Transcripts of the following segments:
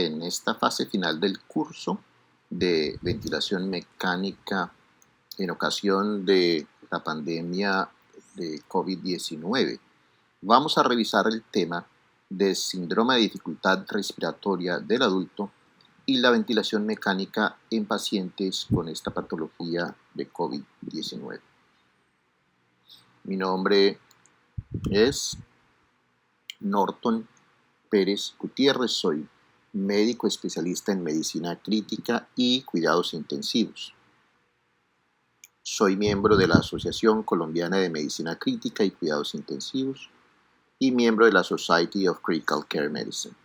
en esta fase final del curso de ventilación mecánica en ocasión de la pandemia de COVID-19. Vamos a revisar el tema del síndrome de dificultad respiratoria del adulto y la ventilación mecánica en pacientes con esta patología de COVID-19. Mi nombre es Norton Pérez Gutiérrez, soy médico especialista en medicina crítica y cuidados intensivos. Soy miembro de la Asociación Colombiana de Medicina Crítica y Cuidados Intensivos y miembro de la Society of Critical Care Medicine.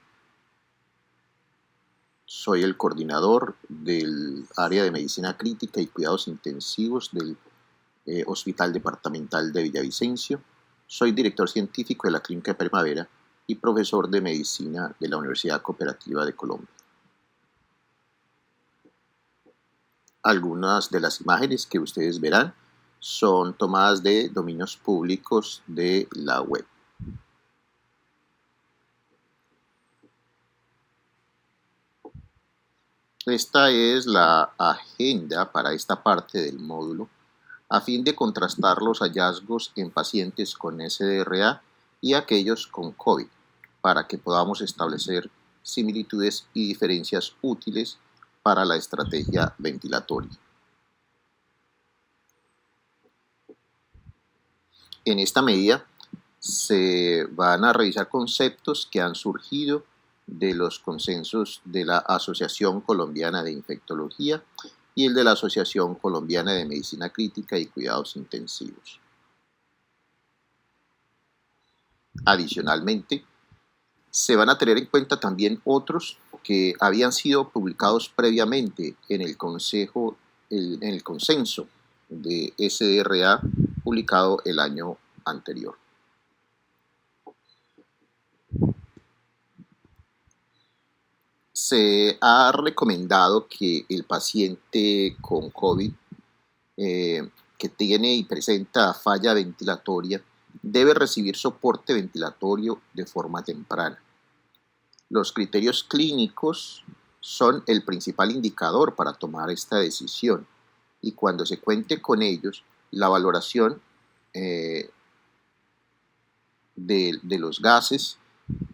Soy el coordinador del área de medicina crítica y cuidados intensivos del Hospital Departamental de Villavicencio. Soy director científico de la Clínica de Primavera y profesor de medicina de la Universidad Cooperativa de Colombia. Algunas de las imágenes que ustedes verán son tomadas de dominios públicos de la web. Esta es la agenda para esta parte del módulo a fin de contrastar los hallazgos en pacientes con SDRA y aquellos con COVID, para que podamos establecer similitudes y diferencias útiles para la estrategia ventilatoria. En esta medida se van a revisar conceptos que han surgido de los consensos de la Asociación Colombiana de Infectología y el de la Asociación Colombiana de Medicina Crítica y Cuidados Intensivos. Adicionalmente, se van a tener en cuenta también otros que habían sido publicados previamente en el consenso de SDRA publicado el año anterior. Se ha recomendado que el paciente con COVID que tiene y presenta falla ventilatoria debe recibir soporte ventilatorio de forma temprana. Los criterios clínicos son el principal indicador para tomar esta decisión y cuando se cuente con ellos, la valoración de los gases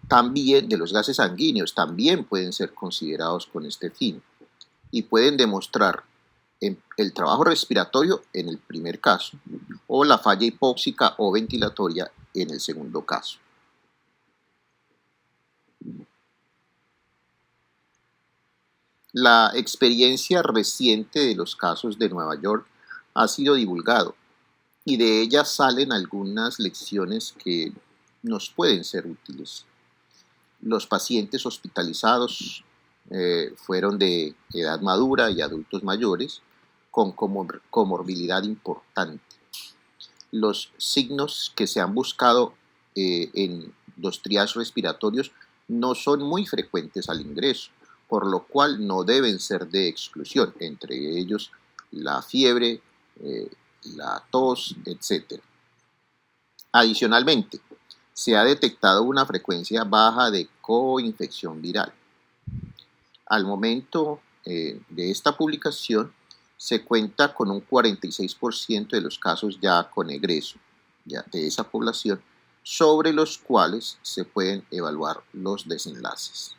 también, de los gases sanguíneos, también pueden ser considerados con este fin y pueden demostrar el trabajo respiratorio en el primer caso o la falla hipóxica o ventilatoria en el segundo caso. La experiencia reciente de los casos de Nueva York ha sido divulgado y de ella salen algunas lecciones que nos pueden ser útiles. Los pacientes hospitalizados fueron de edad madura y adultos mayores con comorbilidad importante. Los signos que se han buscado en los triajes respiratorios no son muy frecuentes al ingreso, por lo cual no deben ser de exclusión, entre ellos la fiebre, la tos, etc. Adicionalmente, se ha detectado una frecuencia baja de coinfección viral. Al momento de esta publicación, se cuenta con un 46% de los casos ya con egreso de esa población, sobre los cuales se pueden evaluar los desenlaces.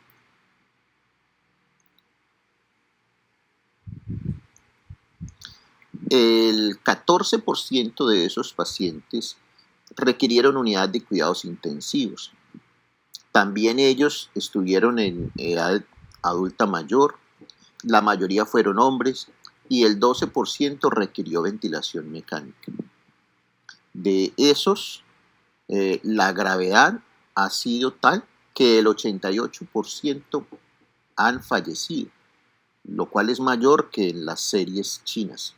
El 14% de esos pacientes requirieron unidad de cuidados intensivos. También ellos estuvieron en edad adulta mayor, la mayoría fueron hombres y el 12% requirió ventilación mecánica. De esos, la gravedad ha sido tal que el 88% han fallecido, lo cual es mayor que en las series chinas.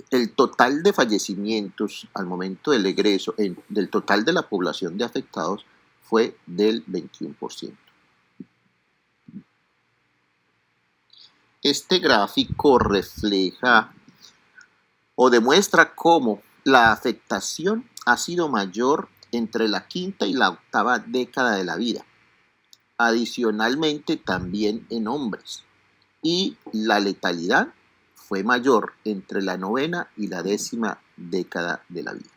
El total de fallecimientos al momento del egreso, del total de la población de afectados, fue del 21%. Este gráfico refleja o demuestra cómo la afectación ha sido mayor entre la quinta y la octava década de la vida. adicionalmente también en hombres, y la letalidad fue mayor entre la 9ª y la 10ª década de la vida.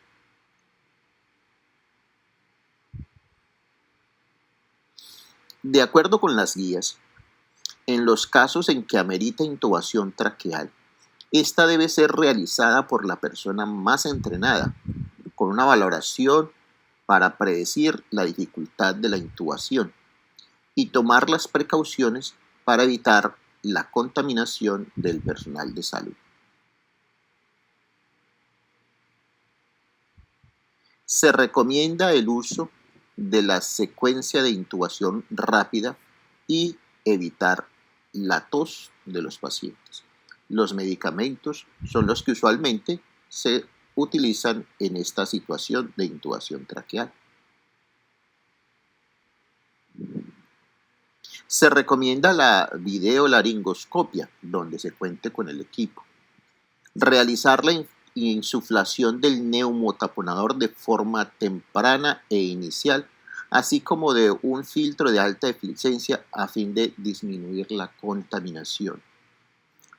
De acuerdo con las guías, en los casos en que amerita intubación traqueal, esta debe ser realizada por la persona más entrenada, con una valoración para predecir la dificultad de la intubación y tomar las precauciones para evitar la contaminación del personal de salud. Se recomienda el uso de la secuencia de intubación rápida y evitar la tos de los pacientes. Los medicamentos son los que usualmente se utilizan en esta situación de intubación traqueal. Se recomienda la videolaringoscopia, donde se cuente con el equipo. Realizar la insuflación del neumotaponador de forma temprana e inicial, así como de un filtro de alta eficiencia a fin de disminuir la contaminación.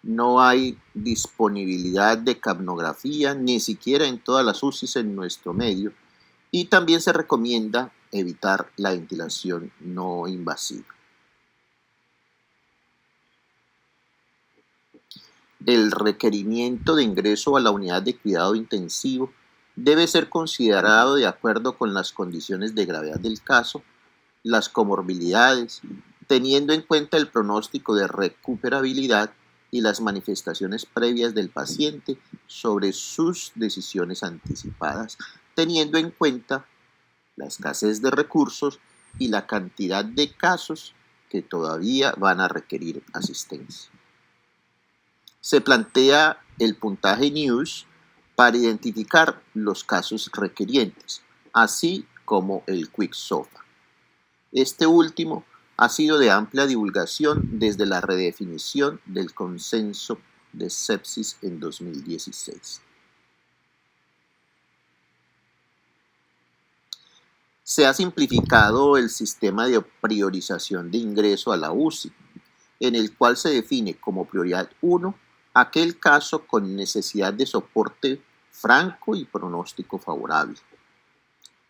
No hay disponibilidad de capnografía, ni siquiera en todas las UCIs en nuestro medio, y también se recomienda evitar la ventilación no invasiva. El requerimiento de ingreso a la unidad de cuidado intensivo debe ser considerado de acuerdo con las condiciones de gravedad del caso, las comorbilidades, teniendo en cuenta el pronóstico de recuperabilidad y las manifestaciones previas del paciente sobre sus decisiones anticipadas, teniendo en cuenta la escasez de recursos y la cantidad de casos que todavía van a requerir asistencia. Se plantea el puntaje NEWS para identificar los casos requerientes, así como el QuickSOFA. Este último ha sido de amplia divulgación desde la redefinición del consenso de sepsis en 2016. Se ha simplificado el sistema de priorización de ingreso a la UCI, en el cual se define como prioridad 1 aquel caso con necesidad de soporte franco y pronóstico favorable.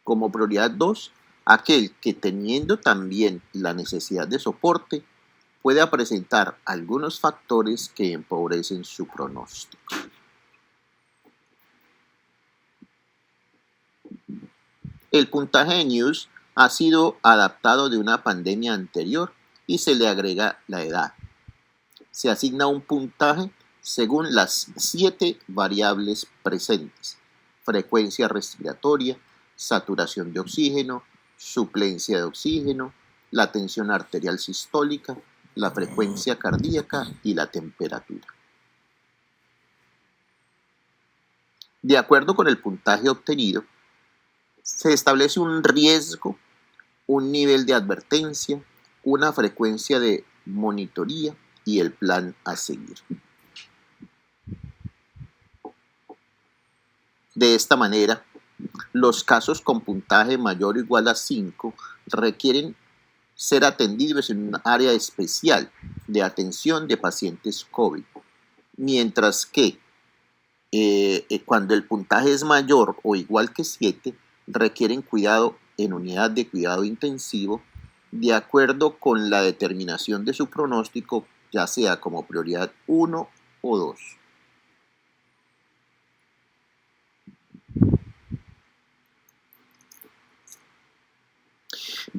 Como prioridad 2, aquel que teniendo también la necesidad de soporte pueda presentar algunos factores que empobrecen su pronóstico. El puntaje de NEWS ha sido adaptado de una pandemia anterior y se le agrega la edad. Se asigna un puntaje según las 7 variables presentes: frecuencia respiratoria, saturación de oxígeno, suplencia de oxígeno, la tensión arterial sistólica, la frecuencia cardíaca y la temperatura. De acuerdo con el puntaje obtenido, se establece un riesgo, un nivel de advertencia, una frecuencia de monitoría y el plan a seguir. De esta manera, los casos con puntaje mayor o igual a 5 requieren ser atendidos en un área especial de atención de pacientes COVID, mientras que cuando el puntaje es mayor o igual que 7, requieren cuidado en unidad de cuidado intensivo de acuerdo con la determinación de su pronóstico, ya sea como prioridad 1 o 2.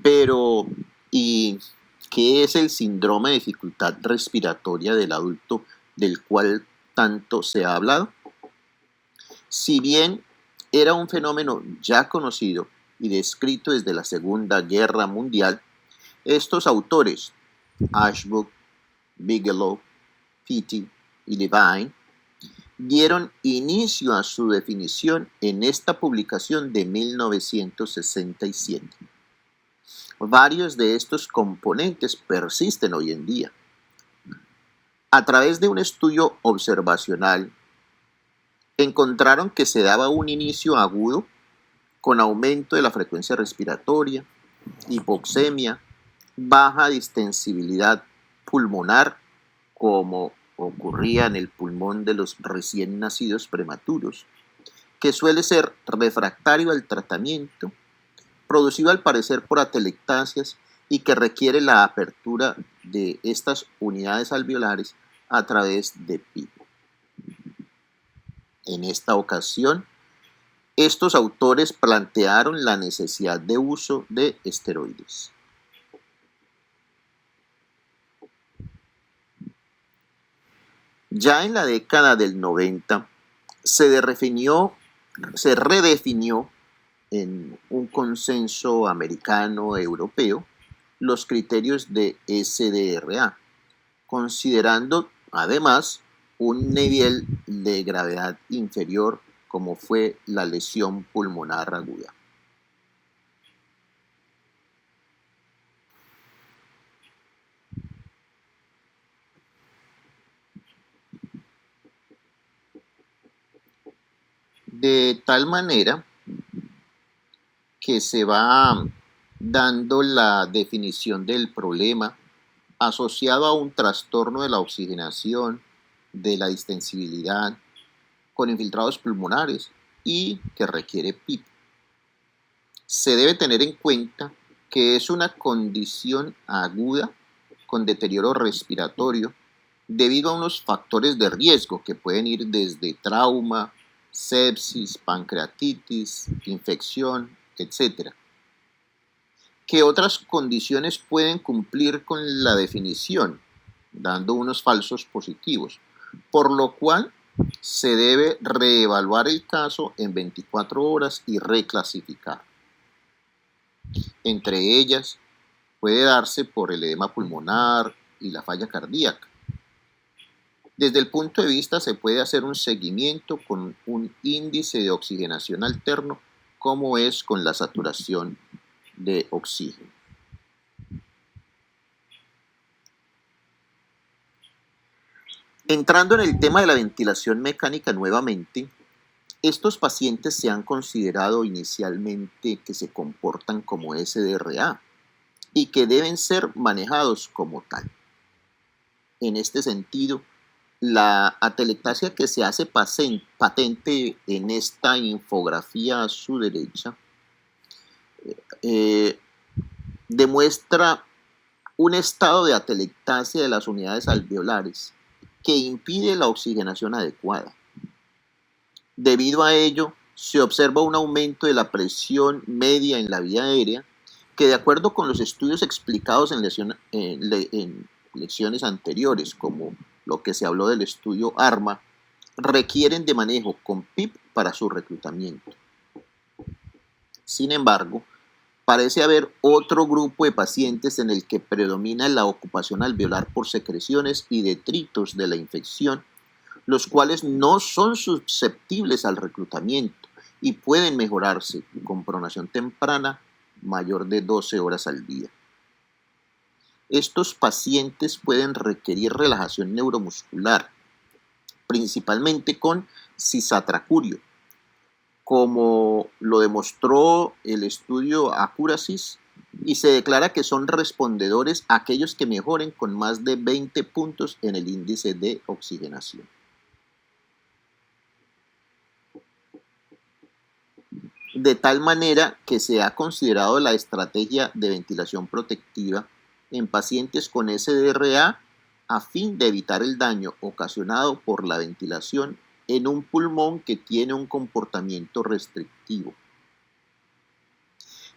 Pero, ¿y qué es el síndrome de dificultad respiratoria del adulto del cual tanto se ha hablado? Si bien era un fenómeno ya conocido y descrito desde la Segunda Guerra Mundial, estos autores, Ashbrook, Bigelow, Petty y Levine, dieron inicio a su definición en esta publicación de 1967. Varios de estos componentes persisten hoy en día. A través de un estudio observacional, encontraron que se daba un inicio agudo con aumento de la frecuencia respiratoria, hipoxemia, baja distensibilidad pulmonar, como ocurría en el pulmón de los recién nacidos prematuros, que suele ser refractario al tratamiento, producido al parecer por atelectasias y que requiere la apertura de estas unidades alveolares a través de PIP. En esta ocasión, estos autores plantearon la necesidad de uso de esteroides. Ya en la década del 90 se redefinió en un consenso americano-europeo los criterios de SDRA, considerando además un nivel de gravedad inferior como fue la lesión pulmonar aguda. De tal manera que se va dando la definición del problema asociado a un trastorno de la oxigenación, de la distensibilidad, con infiltrados pulmonares y que requiere PIP. Se debe tener en cuenta que es una condición aguda con deterioro respiratorio debido a unos factores de riesgo que pueden ir desde trauma, sepsis, pancreatitis, infección, etc. ¿Qué otras condiciones pueden cumplir con la definición, dando unos falsos positivos? Por lo cual se debe reevaluar el caso en 24 horas y reclasificar. Entre ellas, puede darse por el edema pulmonar y la falla cardíaca. Desde el punto de vista se puede hacer un seguimiento con un índice de oxigenación alterno, como es con la saturación de oxígeno. Entrando en el tema de la ventilación mecánica nuevamente, estos pacientes se han considerado inicialmente que se comportan como SDRA y que deben ser manejados como tal. En este sentido, la atelectasia que se hace patente en esta infografía a su derecha demuestra un estado de atelectasia de las unidades alveolares que impide la oxigenación adecuada. Debido a ello, se observa un aumento de la presión media en la vía aérea que, de acuerdo con los estudios explicados en lecciones anteriores, como lo que se habló del estudio ARMA, requieren de manejo con PIP para su reclutamiento. Sin embargo, parece haber otro grupo de pacientes en el que predomina la ocupación alveolar por secreciones y detritos de la infección, los cuales no son susceptibles al reclutamiento y pueden mejorarse con pronación temprana mayor de 12 horas al día. Estos pacientes pueden requerir relajación neuromuscular, principalmente con cisatracurio, como lo demostró el estudio Accuracy, y se declara que son respondedores aquellos que mejoren con más de 20 puntos en el índice de oxigenación. De tal manera que se ha considerado la estrategia de ventilación protectiva en pacientes con SDRA a fin de evitar el daño ocasionado por la ventilación en un pulmón que tiene un comportamiento restrictivo.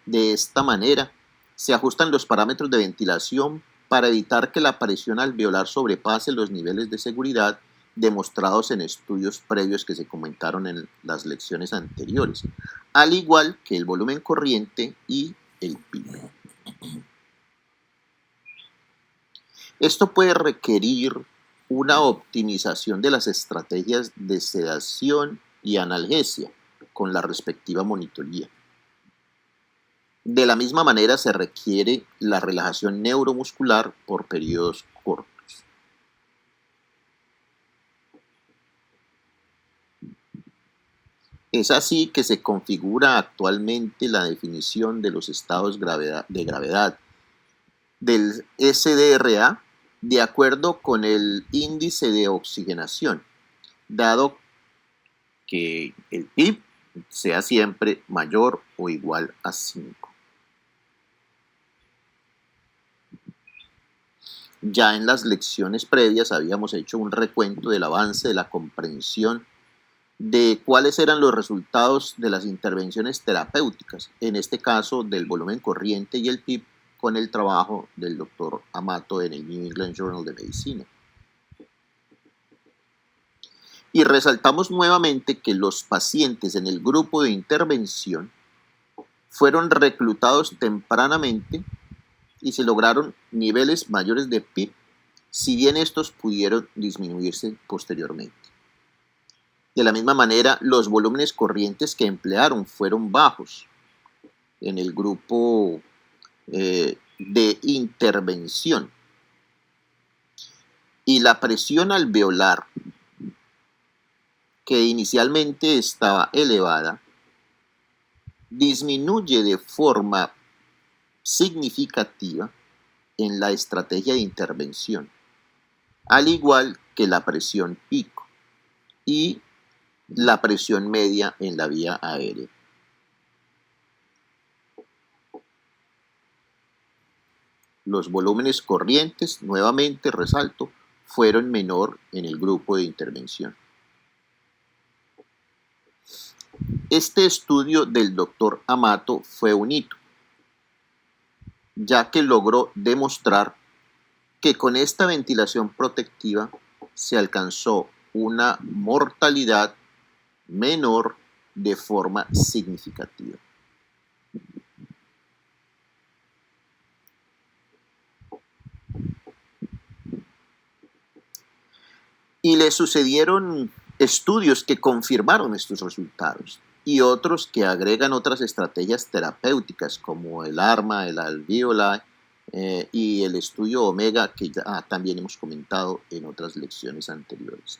De esta manera, se ajustan los parámetros de ventilación para evitar que la presión alveolar sobrepase los niveles de seguridad demostrados en estudios previos que se comentaron en las lecciones anteriores, al igual que el volumen corriente y el PIB. Esto puede requerir una optimización de las estrategias de sedación y analgesia con la respectiva monitoría. De la misma manera se requiere la relajación neuromuscular por periodos cortos. Es así que se configura actualmente la definición de los estados de gravedad del SDRA de acuerdo con el índice de oxigenación, dado que el PIB sea siempre mayor o igual a 5. Ya en las lecciones previas habíamos hecho un recuento del avance de la comprensión de cuáles eran los resultados de las intervenciones terapéuticas, en este caso del volumen corriente y el PIB, con el trabajo del doctor Amato en el New England Journal de Medicina. Y resaltamos nuevamente que los pacientes en el grupo de intervención fueron reclutados tempranamente y se lograron niveles mayores de PIB, si bien estos pudieron disminuirse posteriormente. De la misma manera, los volúmenes corrientes que emplearon fueron bajos en el grupo de intervención. Y la presión alveolar, que inicialmente estaba elevada, disminuye de forma significativa en la estrategia de intervención, al igual que la presión pico y la presión media en la vía aérea. Los volúmenes corrientes, nuevamente resalto, fueron menor en el grupo de intervención. Este estudio del doctor Amato fue un hito, ya que logró demostrar que con esta ventilación protectiva se alcanzó una mortalidad menor de forma significativa. Y le sucedieron estudios que confirmaron estos resultados y otros que agregan otras estrategias terapéuticas como el ARMA, el alveoli y el estudio Omega, que ya también hemos comentado en otras lecciones anteriores.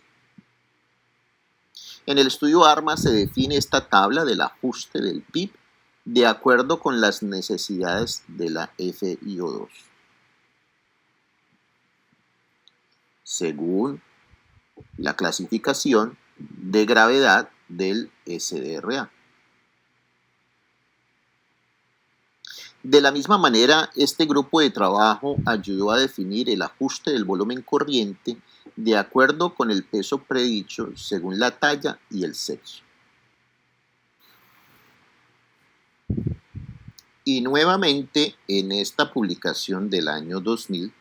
En el estudio ARMA se define esta tabla del ajuste del PIB de acuerdo con las necesidades de la FiO2. Según la clasificación de gravedad del SDRA. De la misma manera, este grupo de trabajo ayudó a definir el ajuste del volumen corriente de acuerdo con el peso predicho según la talla y el sexo. Y nuevamente, en esta publicación del año 2000,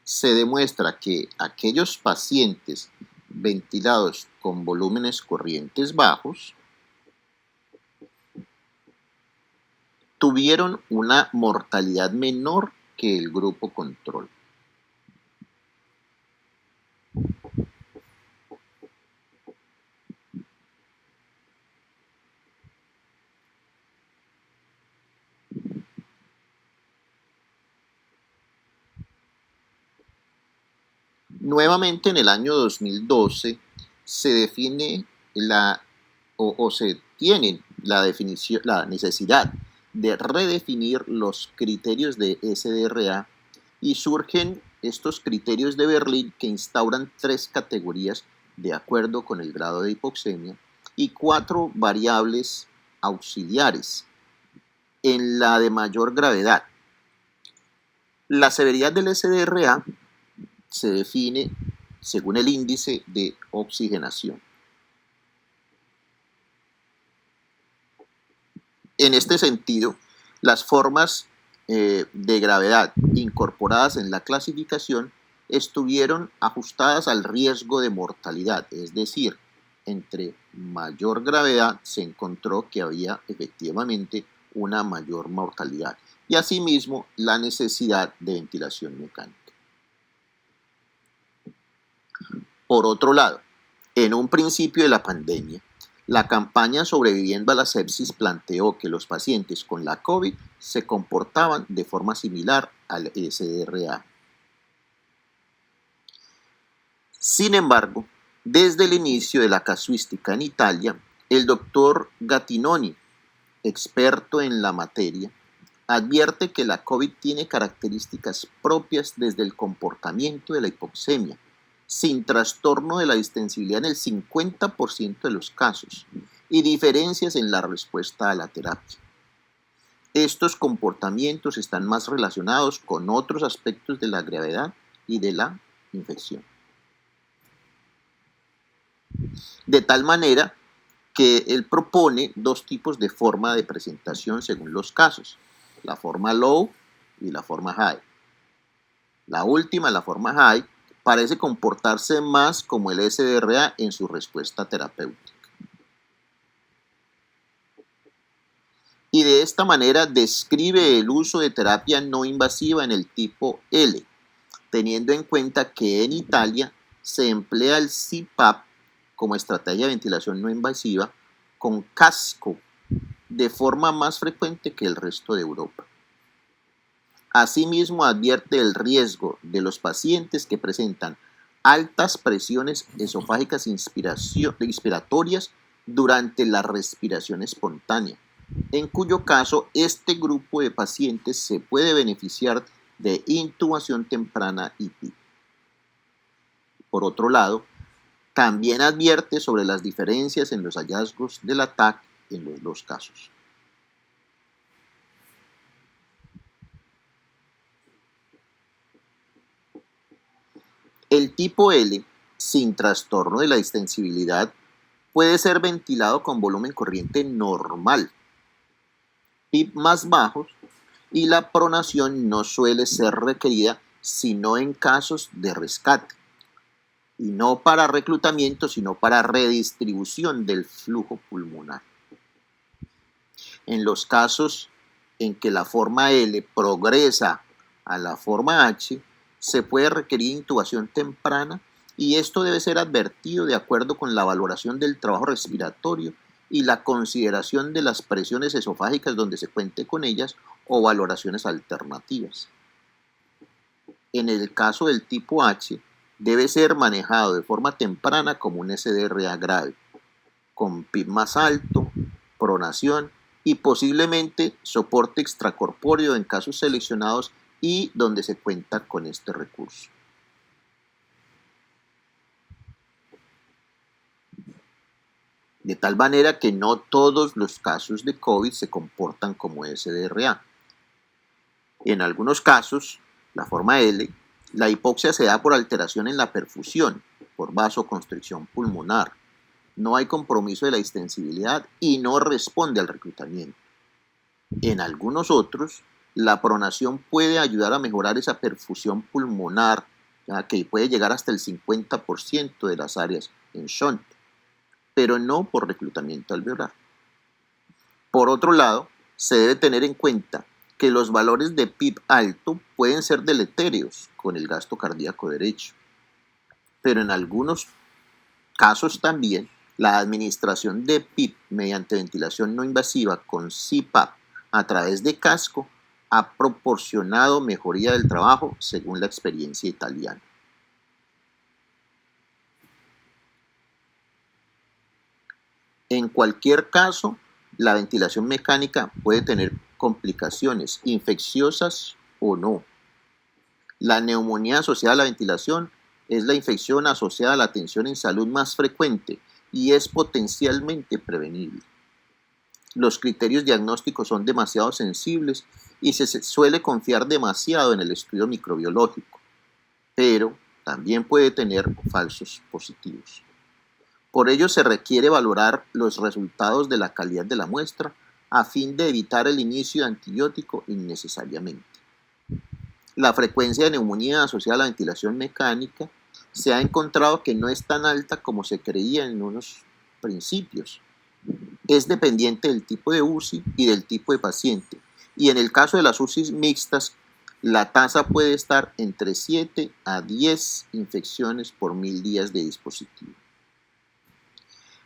se demuestra que aquellos pacientes ventilados con volúmenes corrientes bajos tuvieron una mortalidad menor que el grupo control. Nuevamente en el año 2012 se define se tiene la necesidad de redefinir los criterios de SDRA y surgen estos criterios de Berlín que instauran 3 categorías de acuerdo con el grado de hipoxemia y 4 variables auxiliares en la de mayor gravedad. La severidad del SDRA se define según el índice de oxigenación. En este sentido, las formas de gravedad incorporadas en la clasificación estuvieron ajustadas al riesgo de mortalidad, es decir, entre mayor gravedad se encontró que había efectivamente una mayor mortalidad y asimismo la necesidad de ventilación mecánica. Por otro lado, en un principio de la pandemia, la campaña Sobreviviendo a la Sepsis planteó que los pacientes con la COVID se comportaban de forma similar al SDRA. Sin embargo, desde el inicio de la casuística en Italia, el doctor Gattinoni, experto en la materia, advierte que la COVID tiene características propias desde el comportamiento de la hipoxemia, sin trastorno de la distensibilidad en el 50% de los casos y diferencias en la respuesta a la terapia. Estos comportamientos están más relacionados con otros aspectos de la gravedad y de la infección. De tal manera que él propone dos tipos de forma de presentación según los casos, la forma low y la forma high. La última, la forma high, parece comportarse más como el SDRA en su respuesta terapéutica. Y de esta manera describe el uso de terapia no invasiva en el tipo L, teniendo en cuenta que en Italia se emplea el CPAP como estrategia de ventilación no invasiva con casco de forma más frecuente que el resto de Europa. Asimismo, advierte el riesgo de los pacientes que presentan altas presiones esofágicas inspiratorias durante la respiración espontánea, en cuyo caso este grupo de pacientes se puede beneficiar de intubación temprana y PIP. Por otro lado, también advierte sobre las diferencias en los hallazgos del ATAC en los dos casos. El tipo L, sin trastorno de la distensibilidad, puede ser ventilado con volumen corriente normal, PIP más bajos, y la pronación no suele ser requerida sino en casos de rescate, y no para reclutamiento, sino para redistribución del flujo pulmonar. En los casos en que la forma L progresa a la forma H, se puede requerir intubación temprana y esto debe ser advertido de acuerdo con la valoración del trabajo respiratorio y la consideración de las presiones esofágicas donde se cuente con ellas o valoraciones alternativas. En el caso del tipo H, debe ser manejado de forma temprana como un SDRA grave, con PIB más alto, pronación y posiblemente soporte extracorpóreo en casos seleccionados y donde se cuenta con este recurso. De tal manera que no todos los casos de COVID se comportan como SDRA. En algunos casos, la forma L, la hipoxia se da por alteración en la perfusión, por vasoconstricción pulmonar. No hay compromiso de la distensibilidad y no responde al reclutamiento. En algunos otros, la pronación puede ayudar a mejorar esa perfusión pulmonar, ya que puede llegar hasta el 50% de las áreas en shunt, pero no por reclutamiento alveolar. Por otro lado, se debe tener en cuenta que los valores de PIB alto pueden ser deletéreos con el gasto cardíaco derecho, pero en algunos casos también la administración de PIB mediante ventilación no invasiva con CPAP a través de casco ha proporcionado mejoría del trabajo según la experiencia italiana. En cualquier caso, la ventilación mecánica puede tener complicaciones infecciosas o no. La neumonía asociada a la ventilación es la infección asociada a la atención en salud más frecuente y es potencialmente prevenible. Los criterios diagnósticos son demasiado sensibles y se suele confiar demasiado en el estudio microbiológico, pero también puede tener falsos positivos. Por ello se requiere valorar los resultados de la calidad de la muestra a fin de evitar el inicio de antibiótico innecesariamente. La frecuencia de neumonía asociada a la ventilación mecánica se ha encontrado que no es tan alta como se creía en unos principios. Es dependiente del tipo de UCI y del tipo de paciente. Y en el caso de las UCIs mixtas, la tasa puede estar entre 7 a 10 infecciones por 1000 días de dispositivo.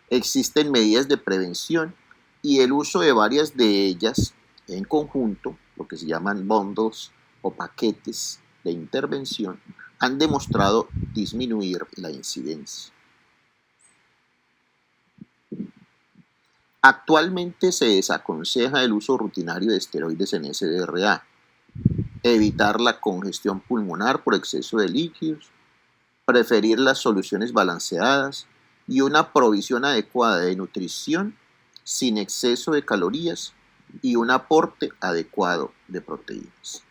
Existen medidas de prevención y el uso de varias de ellas en conjunto, lo que se llaman bundles o paquetes de intervención, han demostrado disminuir la incidencia. Actualmente se desaconseja el uso rutinario de esteroides en SDRA, evitar la congestión pulmonar por exceso de líquidos, preferir las soluciones balanceadas y una provisión adecuada de nutrición sin exceso de calorías y un aporte adecuado de proteínas.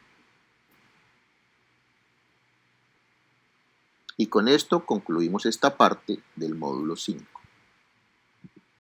Y con esto concluimos esta parte del módulo 5.